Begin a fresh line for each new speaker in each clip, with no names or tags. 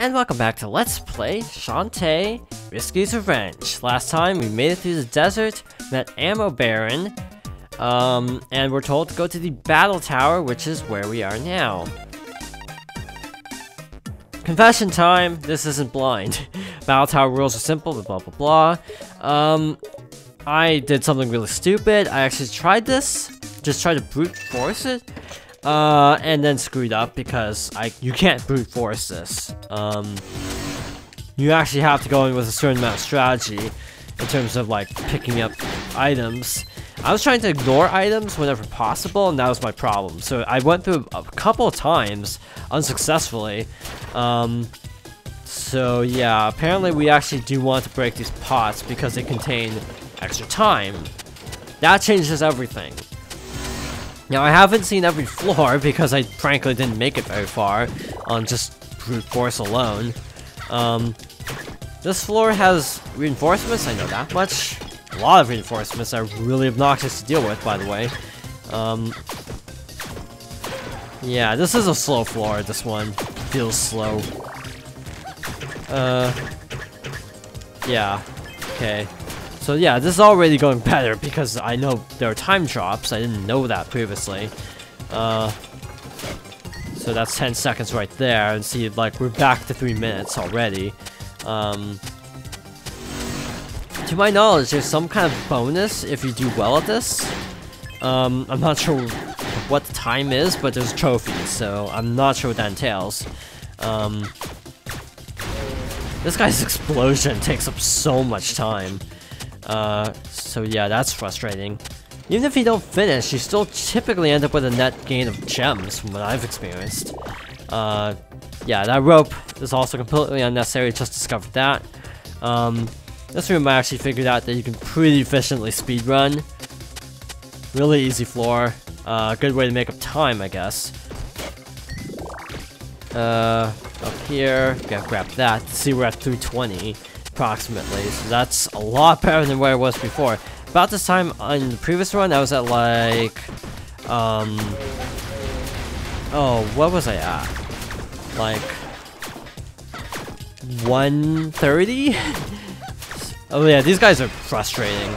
And welcome back to Let's Play Shantae Risky's Revenge. Last time we made it through the desert, met Ammo Baron, and we're told to go to the battle tower, which is where we are now. Confession time, this isn't blind. Battle tower rules are simple, blah blah blah. I did something really stupid. I actually tried this, just tried to brute force it. And then screwed up because you can't brute force this. You actually have to go in with a certain amount of strategy in terms of like picking up items. I was trying to ignore items whenever possible, and that was my problem. So I went through a couple of times unsuccessfully. So yeah, apparently we actually do want to break these pots because they contain extra time. That changes everything. Now, I haven't seen every floor because I frankly didn't make it very far on just brute force alone. This floor has reinforcements, I know that much. A lot of reinforcements are really obnoxious to deal with, by the way. Yeah, this is a slow floor, this one. Feels slow. Yeah, okay. So yeah, this is already going better because I know there are time drops. I didn't know that previously. So that's 10 seconds right there, and see, like, we're back to 3 minutes already. To my knowledge, there's some kind of bonus if you do well at this. I'm not sure what the time is, but there's trophies, so I'm not sure what that entails. This guy's explosion takes up so much time. So yeah, that's frustrating. Even if you don't finish, you still typically end up with a net gain of gems, from what I've experienced. Yeah, that rope is also completely unnecessary, just discovered that. This room I actually figured out that you can pretty efficiently speedrun. Really easy floor. Good way to make up time, I guess. Up here, gotta grab that. See, we're at 320. Approximately, so that's a lot better than where I was before. About this time on the previous run, I was at like, oh, what was I at? Like, 130? Oh yeah, these guys are frustrating.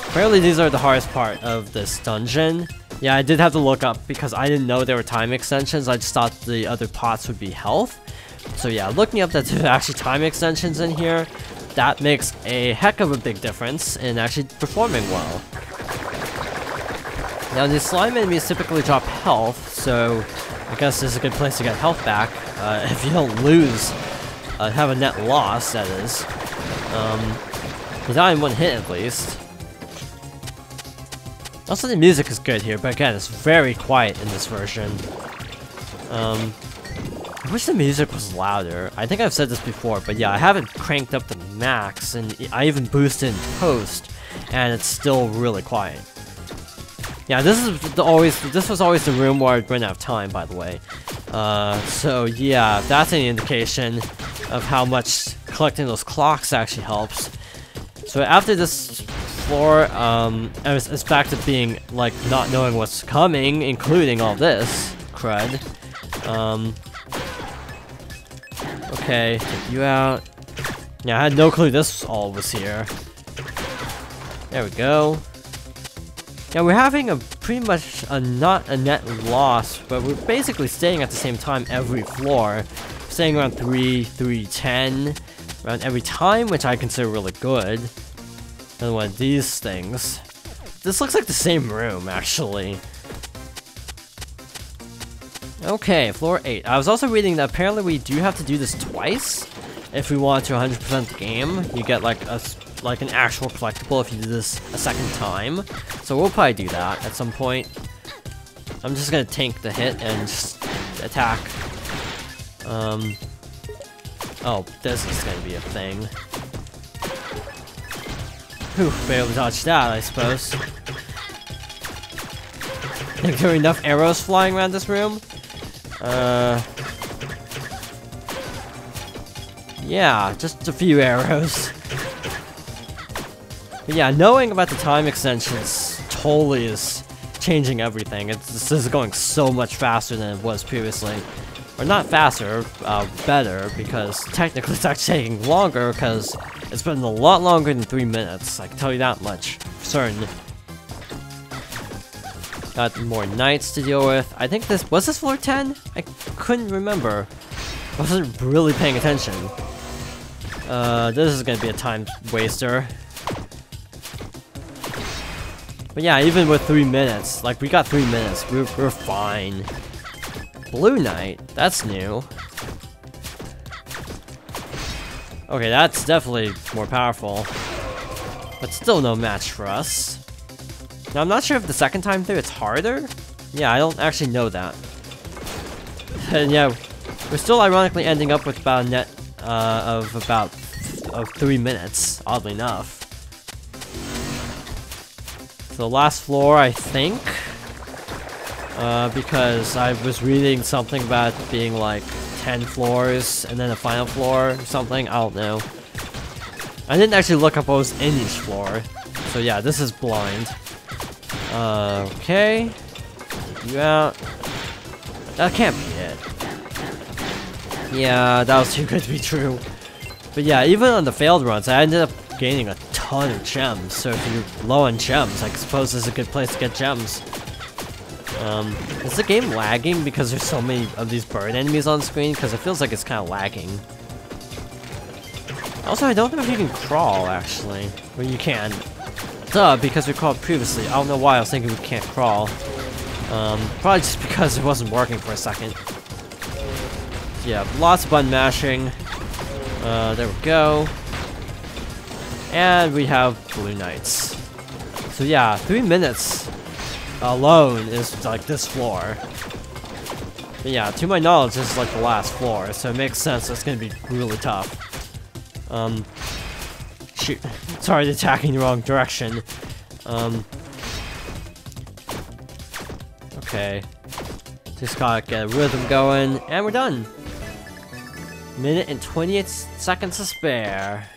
Apparently these are the hardest part of this dungeon. Yeah, I did have to look up because I didn't know there were time extensions. I just thought the other pots would be health. So yeah, looking up that there's actually time extensions in here, that makes a heck of a big difference in actually performing well. Now, the slime enemies typically drop health, so I guess this is a good place to get health back. If you don't lose, have a net loss, that is. Without in one hit, at least. Also, the music is good here, but again, it's very quiet in this version. I wish the music was louder. I think I've said this before, but yeah, I haven't cranked up the max, and I even boosted in post, and it's still really quiet. Yeah, this was always the room where I'd run out of time, by the way. So yeah, that's an indication of how much collecting those clocks actually helps. So after this floor, it's back to being like not knowing what's coming, including all this crud. Okay, take you out. Yeah, I had no clue this all was here. There we go. Yeah, we're having a pretty much not a net loss, but we're basically staying at the same time every floor. Staying around 310 around every time, which I consider really good. Another one of these things. This looks like the same room, actually. Okay, floor 8. I was also reading that apparently we do have to do this twice if we want to 100% the game. You get like an actual collectible if you do this a second time. So we'll probably do that at some point. I'm just gonna tank the hit and just attack. Oh, this is gonna be a thing. Whew, barely dodged that, I suppose. Think there are enough arrows flying around this room? Yeah, just a few arrows. But yeah, knowing about the time extensions totally is changing everything. This is going so much faster than it was previously. Or not faster, better, because technically it's actually taking longer, because it's been a lot longer than 3 minutes. I can tell you that much, for certain. Got more knights to deal with. I think was this floor 10? I couldn't remember. I wasn't really paying attention. This is gonna be a time waster. But yeah, even with 3 minutes, like we got 3 minutes, we're fine. Blue Knight, that's new. Okay, that's definitely more powerful. But still no match for us. Now, I'm not sure if the second time through it's harder. Yeah, I don't actually know that. And yeah, we're still ironically ending up with about a net of about 3 minutes, oddly enough. So last floor, I think. Because I was reading something about it being like 10 floors and then a final floor or something. I don't know. I didn't actually look up what was in each floor. So yeah, this is blind. Okay. You out. That can't be it. Yeah, that was too good to be true. But yeah, even on the failed runs, I ended up gaining a ton of gems. So if you're low on gems, I suppose this is a good place to get gems. Is the game lagging because there's so many of these bird enemies on screen? Because it feels like it's kind of lagging. Also, I don't know if you can crawl, actually. Well, you can. Duh, because we crawled previously. I don't know why I was thinking we can't crawl. Probably just because it wasn't working for a second. Yeah, lots of button mashing. There we go. And we have Blue Knights. So yeah, 3 minutes alone is like this floor. But yeah, to my knowledge, this is like the last floor, so it makes sense it's gonna be really tough. Shoot. Sorry, attacking the wrong direction. Okay. Just gotta get a rhythm going, and we're done. Minute and 28 seconds to spare.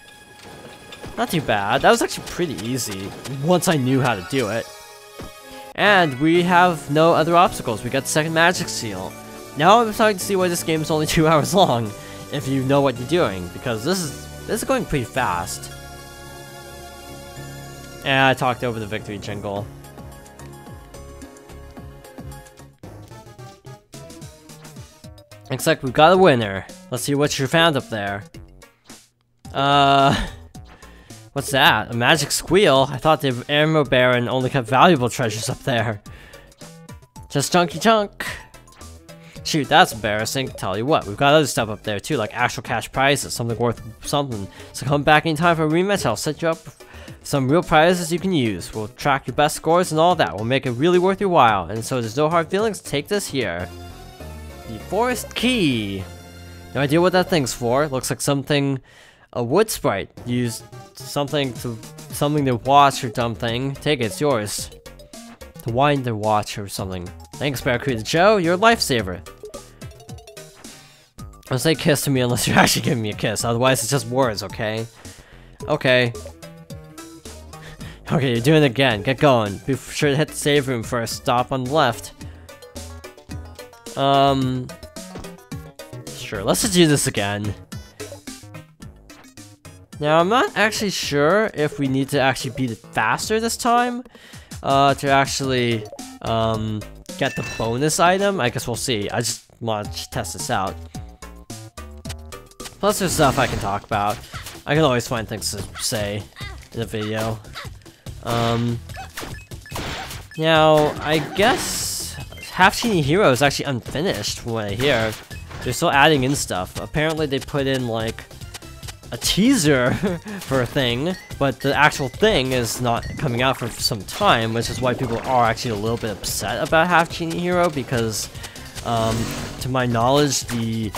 Not too bad. That was actually pretty easy, once I knew how to do it. And we have no other obstacles. We got the second magic seal. Now I'm starting to see why this game is only 2 hours long, if you know what you're doing, because this is going pretty fast. And I talked over the victory jingle. Looks like we've got a winner. Let's see what you found up there. What's that? A magic squeal? I thought the Ammo Baron only kept valuable treasures up there. Just chunky chunk. Shoot, that's embarrassing. Tell you what, we've got other stuff up there too, like actual cash prizes, something worth something. So come back in time for a rematch, I'll set you up some real prizes you can use. We'll track your best scores and all that. We'll make it really worth your while. And so there's no hard feelings, take this here. The Forest Key. No idea what that thing's for. Looks like something a wood sprite used something to watch or something. Take it, it's yours. To wind the watch or something. Thanks, Barracuda Joe, you're a lifesaver. Don't say kiss to me unless you're actually giving me a kiss, otherwise it's just words, okay? Okay. Okay, you're doing it again. Get going. Be sure to hit the save room first. Stop on the left. Sure, let's just do this again. Now, I'm not actually sure if we need to actually beat it faster this time, to actually, get the bonus item. I guess we'll see. I just want to test this out. Plus, there's stuff I can talk about. I can always find things to say in a video. Now, I guess Half Genie Hero is actually unfinished from what I hear. They're still adding in stuff. Apparently, they put in, like, a teaser for a thing, but the actual thing is not coming out for some time, which is why people are actually a little bit upset about Half Genie Hero, because, to my knowledge, the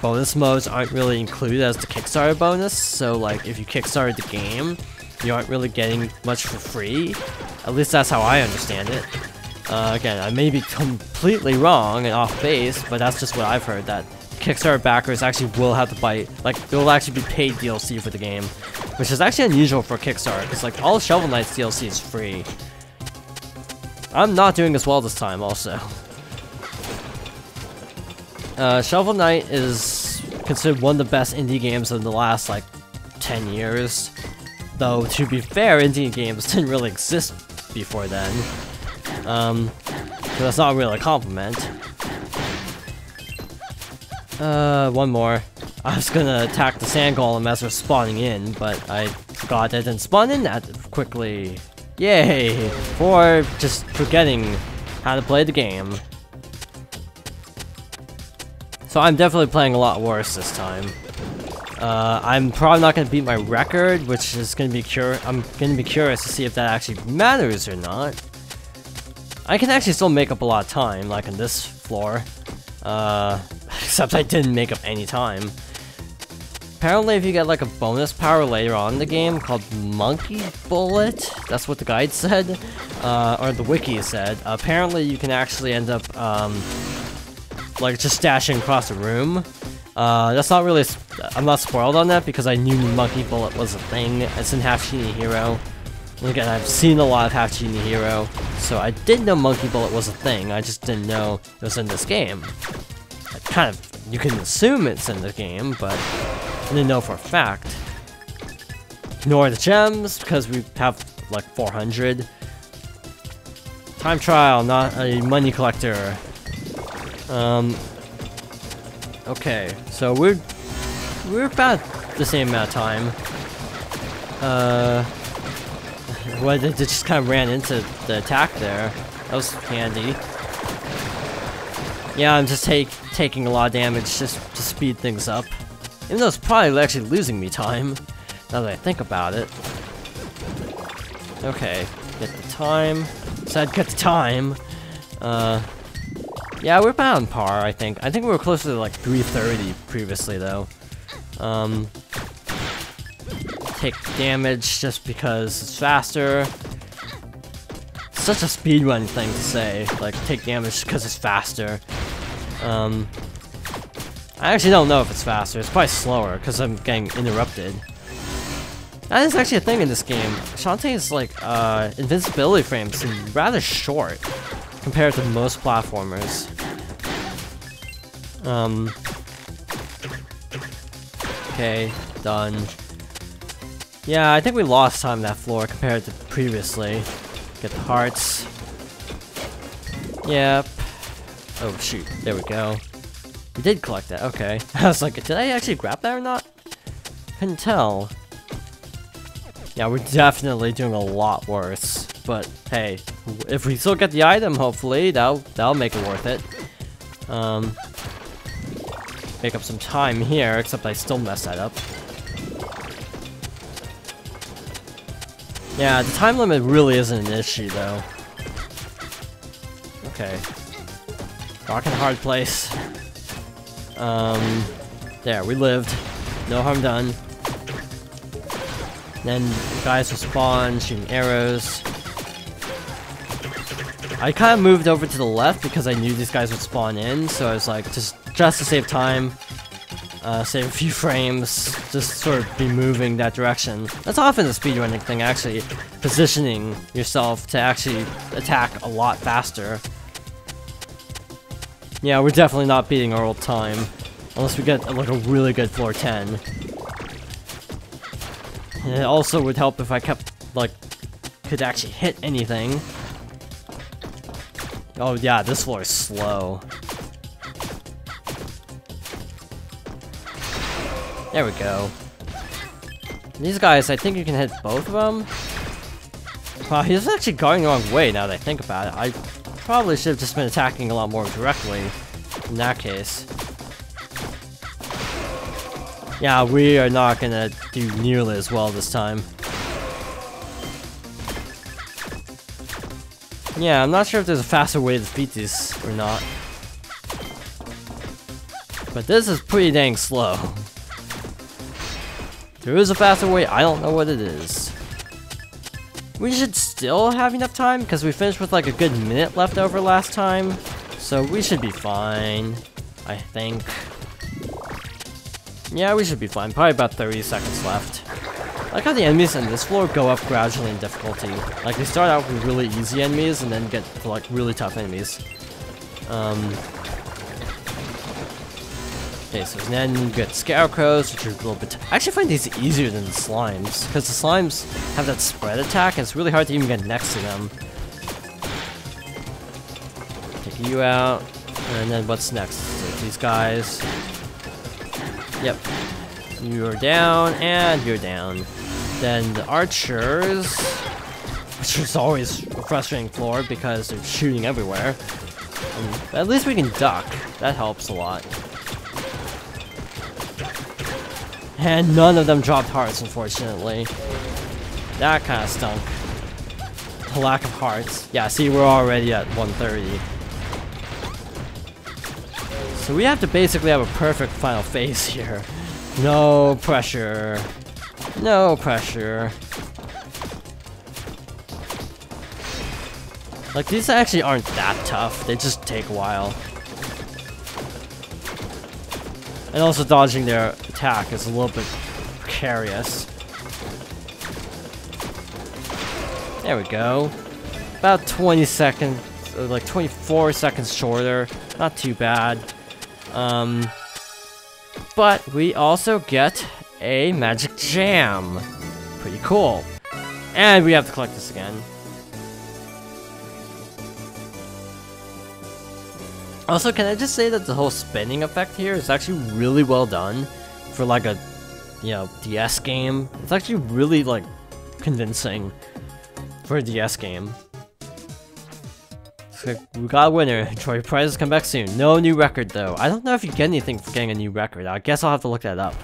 bonus modes aren't really included as the Kickstarter bonus, so, like, if you Kickstarted the game, you aren't really getting much for free. At least that's how I understand it. Again, I may be completely wrong and off base, but that's just what I've heard, that Kickstarter backers actually will have to buy, like, there will actually be paid DLC for the game, which is actually unusual for Kickstarter, because, like, all Shovel Knight's DLC is free. I'm not doing as well this time, also. Shovel Knight is considered one of the best indie games in the last, like, 10 years. Though, to be fair, indie games didn't really exist before then. So that's not really a compliment. One more. I was gonna attack the sand golem as we're spawning in, but I forgot that it didn't spawn in that quickly. Yay! For just forgetting how to play the game. So I'm definitely playing a lot worse this time. I'm probably not gonna beat my record, which is gonna be I'm gonna be curious to see if that actually matters or not. I can actually still make up a lot of time, like on this floor. Except I didn't make up any time. Apparently if you get like a bonus power later on in the game called Monkey Bullet, that's what the guide said, or the wiki said, apparently you can actually end up, like just dashing across the room. That's not really, I'm not spoiled on that because I knew Monkey Bullet was a thing. It's in Half Genie Hero. And again, I've seen a lot of Half Genie Hero, so I did know Monkey Bullet was a thing, I just didn't know it was in this game. Kind of, you can assume it's in the game, but I didn't know for a fact. Ignore the gems, because we have like 400. Time trial, not a money collector. Okay, so we're about the same amount of time. Well, it just kind of ran into the attack there. That was handy. Yeah, I'm just taking a lot of damage just to speed things up. Even though it's probably actually losing me time, now that I think about it. Okay, get the time. Said get the time. Yeah, we're about on par, I think. I think we were closer to like 330 previously, though. Take damage just because it's faster. Such a speedrun thing to say, like, take damage because it's faster. I actually don't know if it's faster, it's probably slower, because I'm getting interrupted. That is actually a thing in this game. Shantae's, like, invincibility frames seem rather short, compared to most platformers. Okay, done. Yeah, I think we lost time on that floor compared to previously. Get the hearts. Yep. Oh shoot, there we go. We did collect that, okay. I was like, did I actually grab that or not? Couldn't tell. Yeah, we're definitely doing a lot worse. But hey, if we still get the item, hopefully, that'll make it worth it. Make up some time here, except I still messed that up. Yeah, the time limit really isn't an issue, though. Okay. Rock in a hard place. There, we lived. No harm done. Then guys will spawn, shooting arrows. I kind of moved over to the left because I knew these guys would spawn in, so I was like, just to save time, save a few frames, just sort of be moving that direction. That's often a speedrunning thing, actually, positioning yourself to actually attack a lot faster. Yeah, we're definitely not beating our old time, unless we get like a really good floor 10. And it also would help if I kept, like, could actually hit anything. Oh yeah, this floor is slow. There we go. These guys, I think you can hit both of them. Wow, he's actually going the wrong way now that I think about it. I probably should have just been attacking a lot more directly in that case. Yeah, we are not gonna do nearly as well this time. Yeah, I'm not sure if there's a faster way to defeat these or not. But this is pretty dang slow. There is a faster way, I don't know what it is. We should still have enough time because we finished with like a good minute left over last time. So we should be fine, I think. Yeah, we should be fine. Probably about 30 seconds left. I like how the enemies on this floor go up gradually in difficulty. Like, they start out with really easy enemies and then get to, like, really tough enemies. Okay, so then you get scarecrows, which are a little bit... I actually find these easier than the slimes, because the slimes have that spread attack, and it's really hard to even get next to them. Take you out, and then what's next? So these guys. Yep. You're down, and you're down. Then the archers, which is always a frustrating floor because they're shooting everywhere. But at least we can duck. That helps a lot. And none of them dropped hearts, unfortunately. That kind of stunk. The lack of hearts. Yeah, see, we're already at 130. So we have to basically have a perfect final phase here. No pressure. No pressure. Like, these actually aren't that tough. They just take a while. And also dodging their attack is a little bit precarious. There we go. About 20 seconds, like 24 seconds shorter. Not too bad. But we also get a magic jam. Pretty cool. And we have to collect this again. Also, can I just say that the whole spinning effect here is actually really well done for like a, you know, DS game. It's actually really like convincing for a DS game. So we got a winner. Trophy prizes come back soon. No new record though. I don't know if you get anything for getting a new record. I guess I'll have to look that up.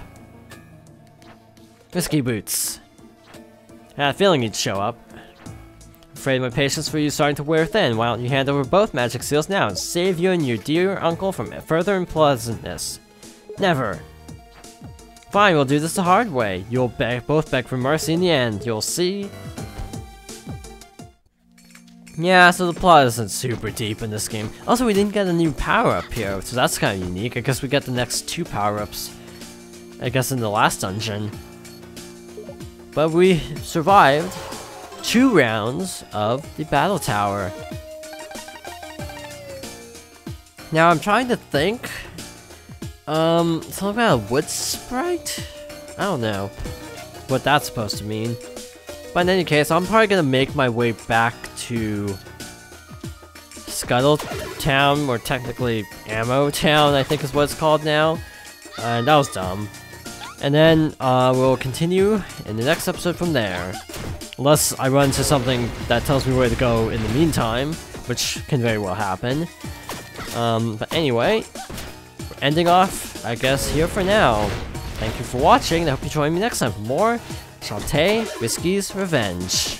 Whiskey boots. I had a feeling you'd show up. Afraid my patience for you is starting to wear thin. Why don't you hand over both magic seals now and save you and your dear uncle from further unpleasantness? Never. Fine, we'll do this the hard way. You'll both beg for mercy in the end. You'll see. Yeah, so the plot isn't super deep in this game. Also, we didn't get a new power-up here, so that's kind of unique. I guess we get the next 2 power-ups. I guess in the last dungeon. But we survived 2 rounds of the battle tower. Now I'm trying to think. Something about a wood sprite? I don't know what that's supposed to mean. But in any case, I'm probably gonna make my way back to Scuttle Town, or technically Ammo Town, I think is what it's called now. And that was dumb. And then we'll continue in the next episode from there. Unless I run into something that tells me where to go in the meantime, which can very well happen. But anyway, we're ending off, I guess, here for now. Thank you for watching, and I hope you join me next time for more Shantae Whiskey's Revenge.